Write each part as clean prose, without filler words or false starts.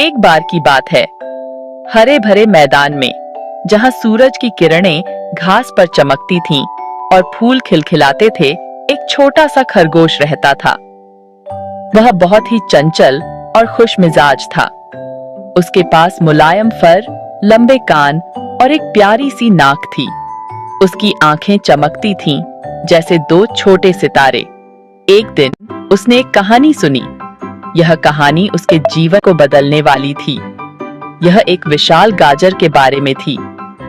एक बार की बात है, हरे भरे मैदान में, जहां सूरज की किरणें घास पर चमकती थीं और फूल खिलखिलाते थे, एक छोटा सा खरगोश रहता था। वह बहुत ही चंचल और खुश मिजाज था। उसके पास मुलायम फर, लंबे कान और एक प्यारी सी नाक थी। उसकी आंखें चमकती थीं जैसे दो छोटे सितारे। एक दिन उसने एक कहानी सुनी। यह कहानी उसके जीवन को बदलने वाली थी। यह एक विशाल गाजर के बारे में थी।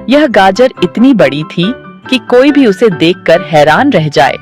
यह गाजर इतनी बड़ी थी कि कोई भी उसे देखकर हैरान रह जाए।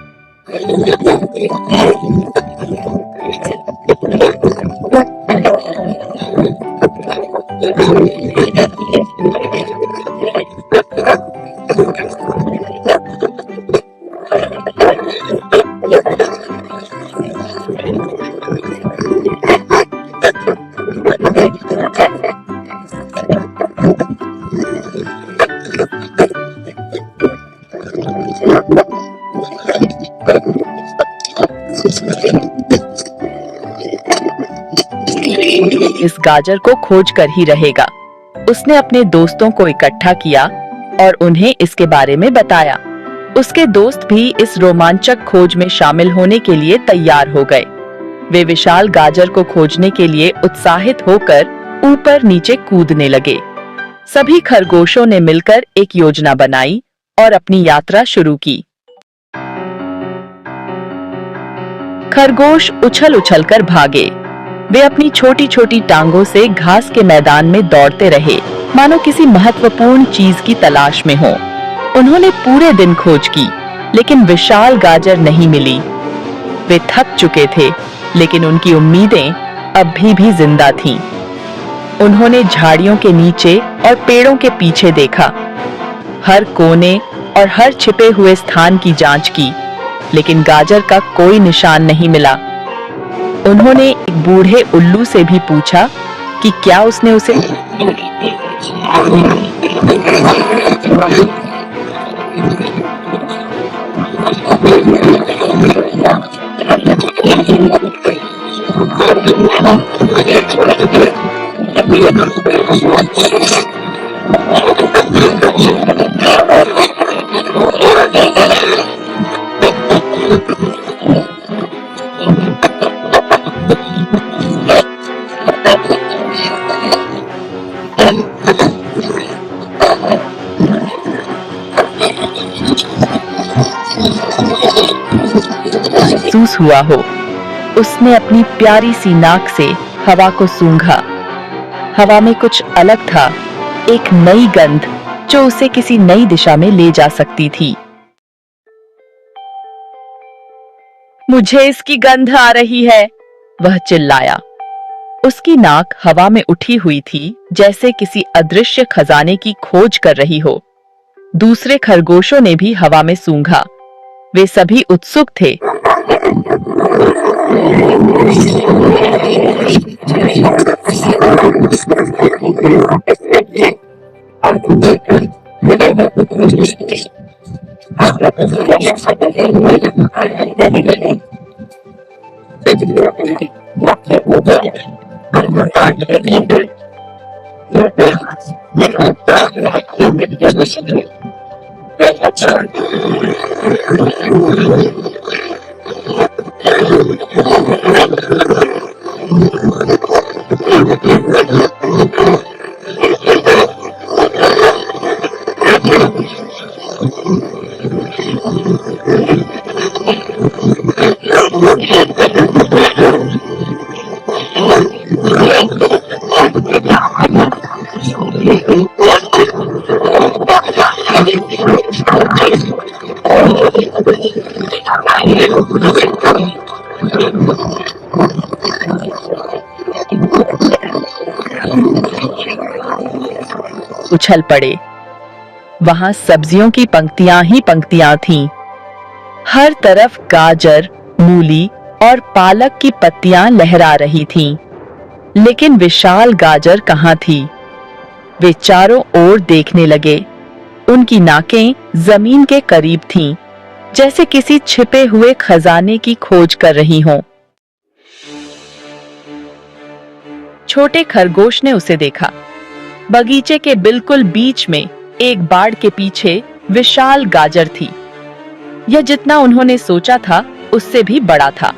इस गाजर को खोज कर ही रहेगा। उसने अपने दोस्तों को इकट्ठा किया और उन्हें इसके बारे में बताया। उसके दोस्त भी इस रोमांचक खोज में शामिल होने के लिए तैयार हो गए। वे विशाल गाजर को खोजने के लिए उत्साहित होकर ऊपर नीचे कूदने लगे। सभी खरगोशों ने मिलकर एक योजना बनाई और अपनी यात्रा शुरू की। खरगोश उछल उछल कर भागे। वे अपनी छोटी छोटी टांगों से घास के मैदान में दौड़ते रहे, मानो किसी महत्वपूर्ण चीज की तलाश में हो। उन्होंने पूरे दिन खोज की, लेकिन विशाल गाजर नहीं मिली। वे थक चुके थे, लेकिन उनकी उम्मीदें अब भी जिंदा थीं। उन्होंने झाड़ियों के नीचे और पेड़ों के पीछे देखा। हर कोने और हर छिपे हुए स्थान की जांच की, लेकिन गाजर का कोई निशान नहीं मिला। उन्होंने एक बूढ़े उल्लू से भी पूछा कि क्या उसने उसे महसूस हुआ हो। उसने अपनी प्यारी सी नाक से हवा को सूंघा। हवा में कुछ अलग था, एक नई गंध जो उसे किसी नई दिशा में ले जा सकती थी। मुझे इसकी गंध आ रही है, वह चिल्लाया। उसकी नाक हवा में उठी हुई थी, जैसे किसी अदृश्य खजाने की खोज कर रही हो। दूसरे खरगोशों ने भी हवा में सूंघा। वे सभी उत्सुक थे। उछल पड़े। वहां सब्जियों की पंक्तियां ही पंक्तियां थीं। हर तरफ गाजर, मूली और पालक की पत्तियां लहरा रही थीं। लेकिन विशाल गाजर कहां थी? वे चारों ओर देखने लगे। उनकी नाकें जमीन के करीब थीं, जैसे किसी छिपे हुए खजाने की खोज कर रही हों। छोटे खरगोश ने उसे देखा। बगीचे के बिल्कुल बीच में एक बाड़ के पीछे विशाल गाजर थी। यह जितना उन्होंने सोचा था उससे भी बड़ा था,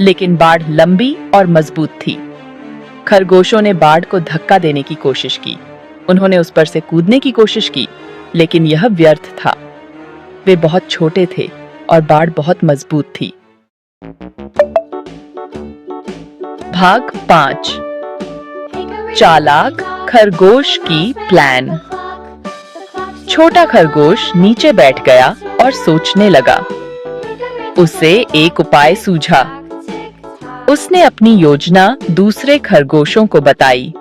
लेकिन बाड़ लंबी और मजबूत थी। खरगोशों ने बाड़ को धक्का देने की कोशिश की। उन्होंने उस पर से कूदने की कोशिश की, लेकिन यह व्यर्थ था। वे बहुत छोटे थे और बाड़ बहुत मजबूत थी। भाग 5। चालाक खरगोश की प्लान। छोटा खरगोश नीचे बैठ गया और सोचने लगा। उसे एक उपाय सूझा। उसने अपनी योजना दूसरे खरगोशों को बताई।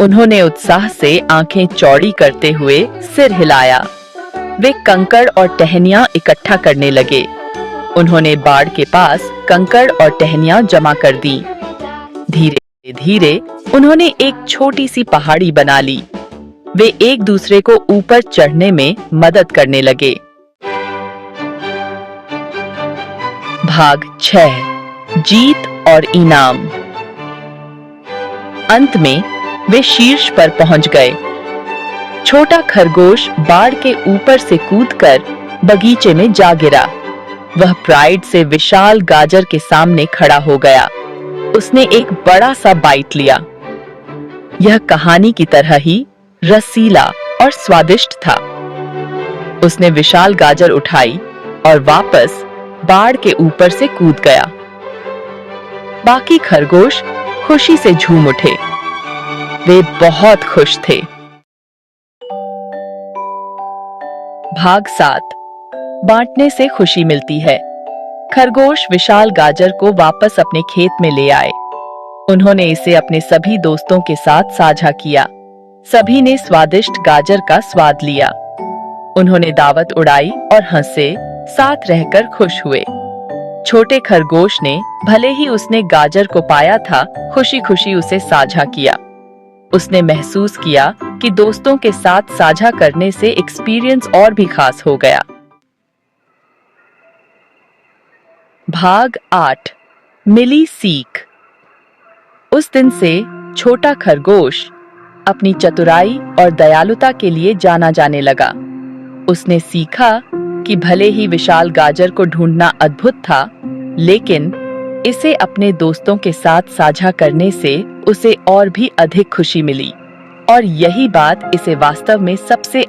उन्होंने उत्साह से आंखें चौड़ी करते हुए सिर हिलाया। वे कंकड़ और टहनियां इकट्ठा करने लगे। उन्होंने बाड़ के पास कंकड़ और टहनियां जमा कर दी। धीरे धीरे उन्होंने एक छोटी सी पहाड़ी बना ली। वे एक दूसरे को ऊपर चढ़ने में मदद करने लगे। भाग 6। जीत और इनाम। अंत में वे शीर्ष पर पहुंच गए। छोटा खरगोश बाड़ के ऊपर से कूदकर बगीचे में जा गिरा। वह प्राइड से विशाल गाजर के सामने खड़ा हो गया। उसने एक बड़ा सा बाइट लिया। यह कहानी की तरह ही रसीला और स्वादिष्ट था। उसने विशाल गाजर उठाई और वापस बाड़ के ऊपर से कूद गया। बाकी खरगोश खुशी से झूम उठे। वे बहुत खुश थे। भाग 7। बांटने से खुशी मिलती है। खरगोश विशाल गाजर को वापस अपने खेत में ले आए। उन्होंने इसे अपने सभी दोस्तों के साथ साझा किया। सभी ने स्वादिष्ट गाजर का स्वाद लिया। उन्होंने दावत उड़ाई और हंसे, साथ रहकर खुश हुए। छोटे खरगोश ने, भले ही उसने गाजर को पाया था, खुशी खुशी उसे साझा किया। उसने महसूस किया कि दोस्तों के साथ साझा करने से एक्सपीरियंस और भी खास हो गया। भाग 8। मिली सीख। उस दिन से छोटा खरगोश अपनी चतुराई और दयालुता के लिए जाना जाने लगा। उसने सीखा कि भले ही विशाल गाजर को ढूंढना अद्भुत था, लेकिन इसे अपने दोस्तों के साथ साझा करने से उसे और भी अधिक खुशी मिली। और यही बात इसे वास्तव में सबसे